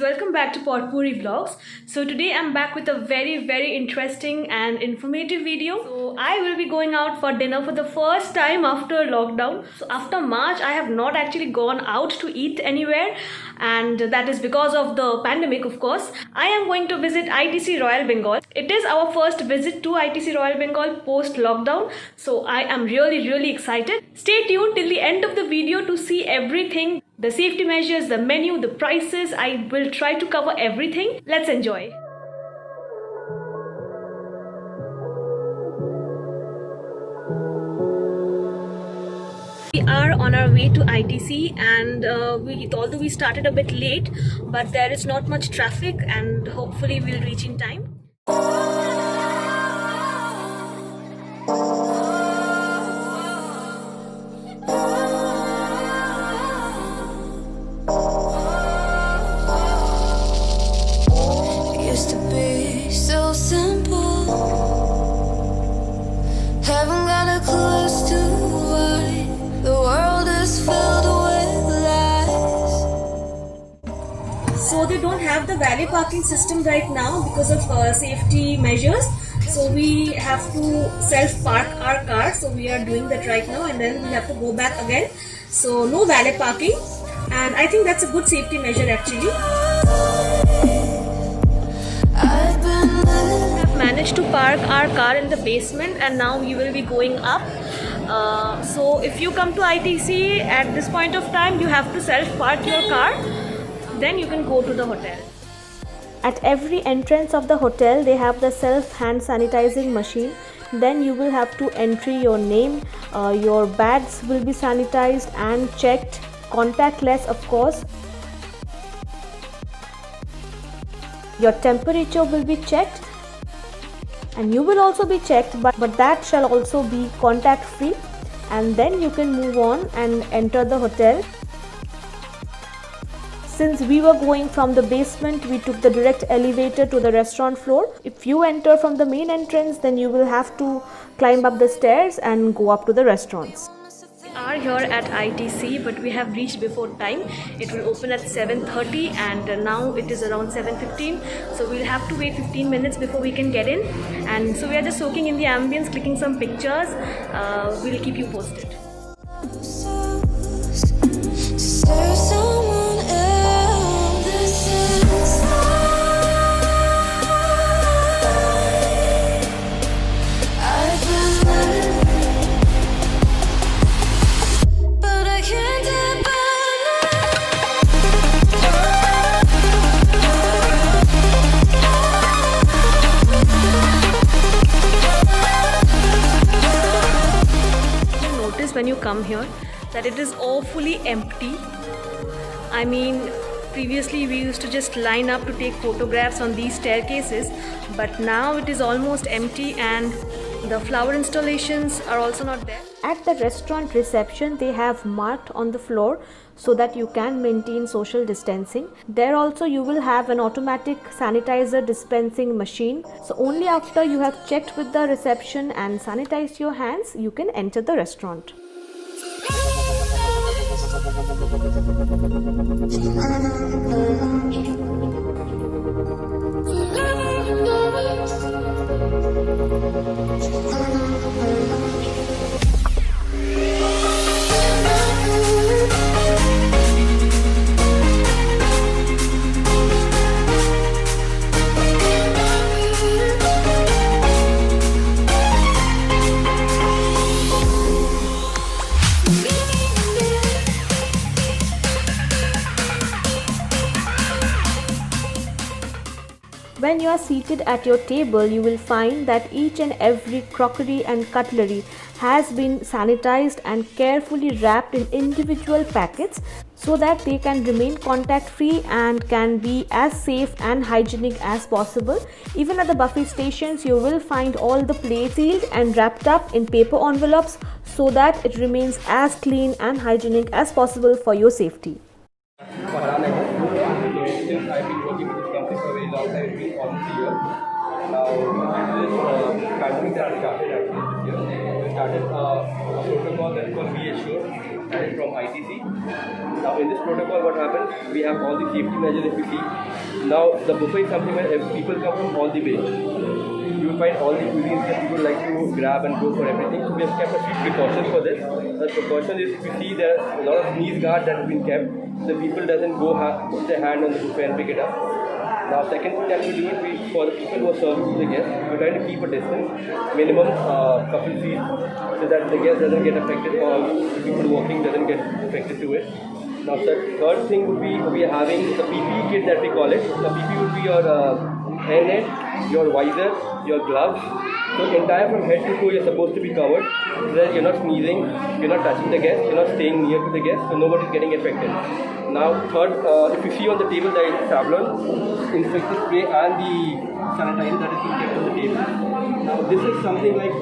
Welcome back to Potpourri Vlogs. So today I'm back with a very interesting and informative video. So I will be going out for dinner for the first time after lockdown. So after March I have not actually gone out to eat anywhere, and that is because of the pandemic, of course. I am going to visit ITC Royal Bengal. It is our first visit to ITC Royal Bengal post lockdown. So I am really excited. Stay tuned till the end of the video to see everything. The safety measures, the menu, the prices. I will try to cover everything. Let's enjoy. We are on our way to ITC, and although we started a bit late, but there is not much traffic and hopefully we'll reach in time. Used to be so simple. Haven't got a clue as to why the world is filled with lies. So they don't have the valet parking system right now because of safety measures. So we have to self-park our car. So we are doing that right now, and then we have to go back again. So no valet parking, and I think that's a good safety measure actually. Managed to park our car in the basement, and now we will be going up. So if you come to ITC at this point of time, you have to self-park your car, then you can go to the hotel. At every entrance of the hotel, they have the self-hand sanitizing machine. Then you will have to enter your name, your bags will be sanitized and checked, contactless of course. Your temperature will be checked, and you will also be checked, but that shall also be contact free, and then you can move on and enter the hotel. Since we were going from the basement, we took the direct elevator to the restaurant floor. If you enter from the main entrance, then you will have to climb up the stairs and go up to the restaurants. We are here at ITC, but we have reached before time. It will open at 7:30, and now it is around 7:15. So we'll have to wait 15 minutes before we can get in. And so we are just soaking in the ambience, clicking some pictures. We'll keep you posted. Serve someone else. I've been living, but I can't depend You notice when you come here that it is awfully empty. I mean, previously we used to just line up to take photographs on these staircases, but now it is almost empty, and the flower installations are also not there. At the restaurant reception, they have marked on the floor so that you can maintain social distancing. There also you will have an automatic sanitizer dispensing machine. So only after you have checked with the reception and sanitized your hands, you can enter the restaurant. When you are seated at your table, you will find that each and every crockery and cutlery has been sanitized and carefully wrapped in individual packets so that they can remain contact free and can be as safe and hygienic as possible. Even at the buffet stations, you will find all the plates sealed and wrapped up in paper envelopes so that it remains as clean and hygienic as possible for your safety. I've been working with this company for a very long time, it's been almost a year. Now, this pandemic that started actually this year, we started a protocol that's called Be Assured, that is from ITC. Now, in this protocol, what happens? We have all the safety measures if you see. Now, the buffet is something where people come from all the way. You will find all the cuisines that people like to grab and go for everything. So we have kept a few precautions for this. The precaution is, if you see, there are a lot of sneeze guards that have been kept, so people doesn't go put their hand on the buffet and pick it up. Now, second thing that we do is for the people who are serving to the guests, we're trying to keep a distance, minimum couple feet, so that the guest doesn't get affected or the people walking doesn't get affected to it. Now, third thing would be we are having the PPE kit that we call it. The PPE would be your hairnet, your visor, your gloves. So entire from head to toe you're supposed to be covered so that you're not sneezing, you're not touching the guest, you're not staying near to the guest, so nobody's getting affected. Now third, if you see on the table there is Savlon, insecticide spray and the sanitizer that is being kept on the table. Now this is something like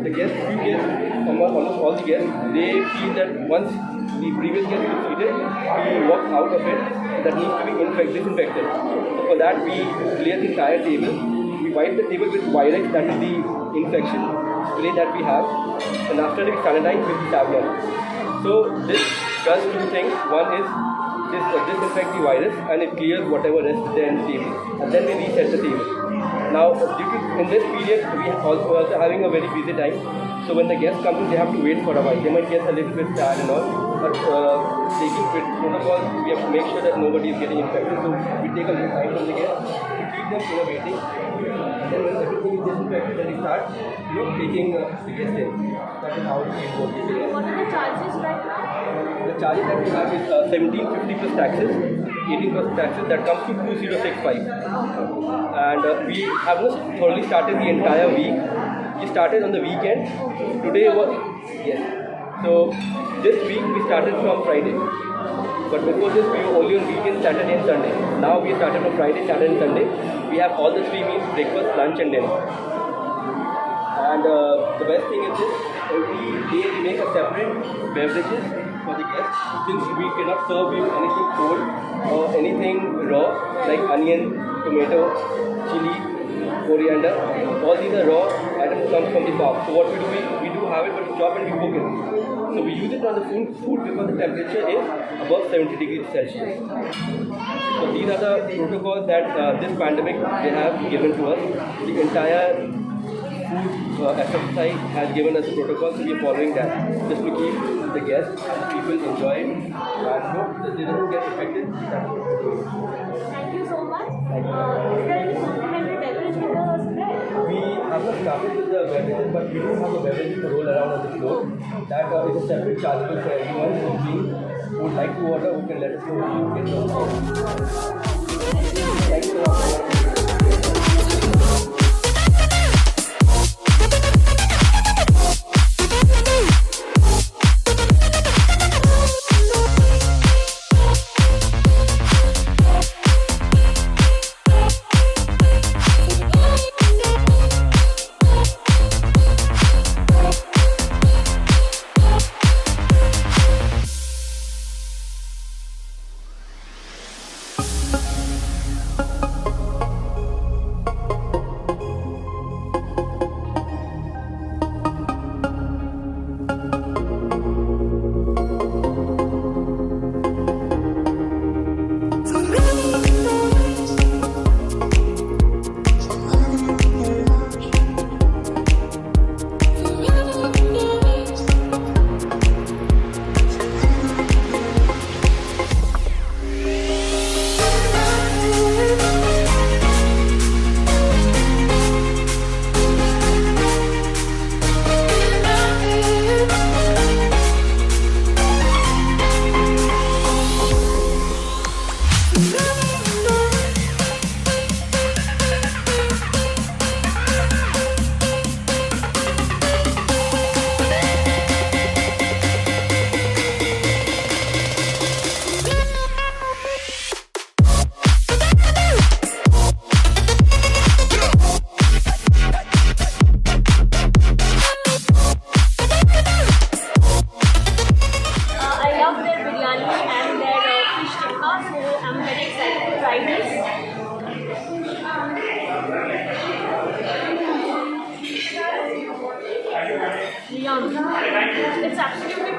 the guests, few guests, almost all the guests, they feel that once the previous guest is seated, he walks out of it, that needs to be disinfected. So for that we clear the entire table. We wipe the table with Virex, that is the infection spray that we have, and after we sanitize with the Savlon. So this does two things. One is this disinfect the virus and it clears whatever rest is there in the table, and then we reset the table. Now in this period we are also having a very busy time, so when the guests come in they have to wait for a while. They might get a little bit sad and all, but taking protocol we have to make sure that nobody is getting infected, so we take a little time from the guests to keep them waiting, and then when everything is disinfected then we start taking the guests in. That is how it works. What are the charges right now? The charges that we have is 1750 plus taxes, 18 plus taxes, that comes to 2065. And we have not thoroughly started the entire week. We started on the weekend. Today was, yes. So this week we started from Friday. But before this we were only on weekend, Saturday and Sunday. Now we started on Friday, Saturday and Sunday. We have all the 3 meals: breakfast, lunch and dinner. And the best thing is this, every day we make a separate beverages for the guests, since we cannot serve you anything cold or anything raw like onion, tomato, chili, coriander. All these are raw items come from the farm. So what we do, we do have it, but we chop and we cook it. So we use it on the food because the temperature is above 70 degrees Celsius. So these are the protocols that this pandemic they have given to us. The entire food FSI has given us a protocol, so we are following that just to keep the guests, people enjoy it and hope that they don't get affected. Thank you so much. Thank you. Is there any complimentary beverage with the spread? We have not started with the beverages, but we do have a beverage to roll around on the floor. That is a separate chargeable for everyone who would like to order, who can let us know who can get it. Thank you.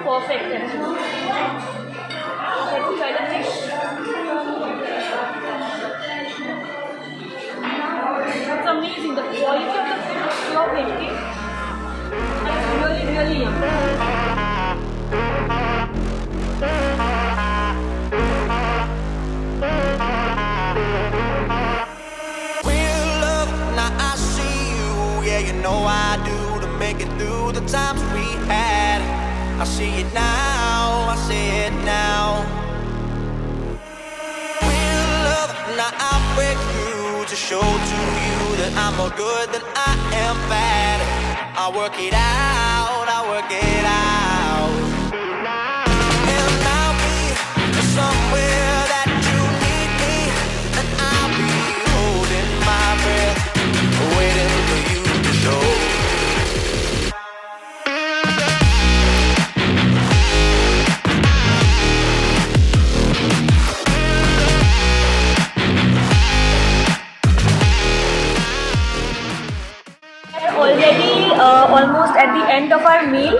perfect. Let's try the fish. It's amazing. The quality of the fish is so tasty. And it's really, really yummy. Real love, now I see you. Yeah, you know I do, to make it through the times we had. I see it now, I see it now. Real love, now I break through to show to you that I'm more good than I am bad. I work it out, I work it out. And I'll be somewhere that you need me, and I'll be holding my breath, waiting for you to show. Already almost at the end of our meal,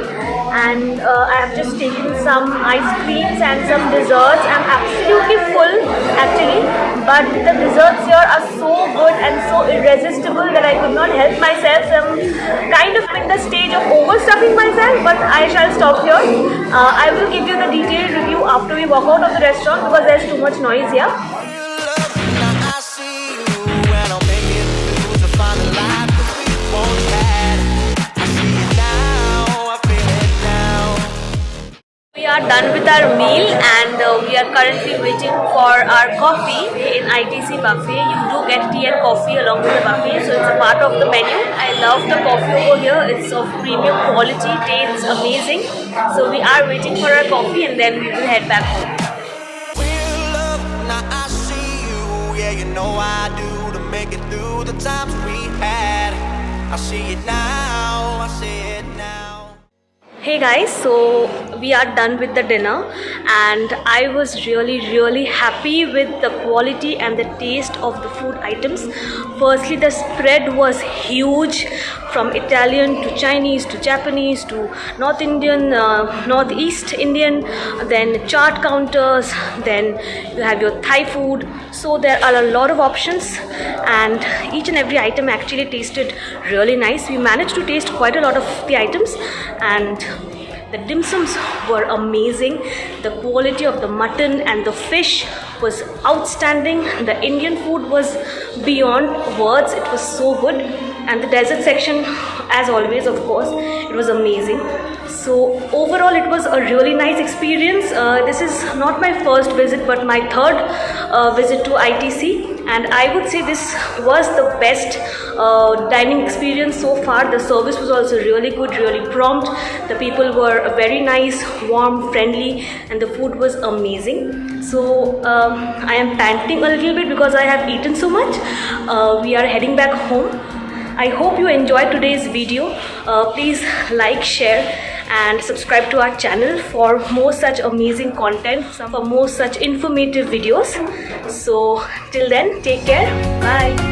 and I have just taken some ice creams and some desserts. I'm absolutely full actually, but the desserts here are so good and so irresistible that I could not help myself. I'm kind of in the stage of overstuffing myself, but I shall stop here. I will give you the detailed review after we walk out of the restaurant because there's too much noise here. Now I see you, and I'll make it through to find the life that we once had. I see it now, I feel it now. We are done with our meal, and we are currently waiting for our coffee in ITC buffet. You do get tea and coffee along with the buffet, so it's a part of the menu. I love the coffee over here. It's of premium quality, tastes amazing. So we are waiting for our coffee and then we will head back home. Real love, now I see you. Yeah, you know I do, to make it through the times we had. I see it now, I see it now. Hey guys, so we are done with the dinner, and I was really happy with the quality and the taste of the food items. Firstly, the spread was huge, from Italian to Chinese to Japanese to North Indian, Northeast Indian, then chaat counters, then you have your Thai food. So there are a lot of options, and each and every item actually tasted really nice. We managed to taste quite a lot of the items, and the dim sums were amazing. The quality of the mutton and the fish was outstanding. The Indian food was beyond words. It was so good. And the dessert section, as always, of course, it was amazing. So overall, it was a really nice experience. This is not my first visit, but my third visit to ITC. And I would say this was the best dining experience so far. The service was also really good, really prompt. The people were very nice, warm, friendly, and the food was amazing. So I am panting a little bit because I have eaten so much. We are heading back home. I hope you enjoyed today's video. Please like, share, and subscribe to our channel for more such amazing content, for more such informative videos. So till then, take care. Bye.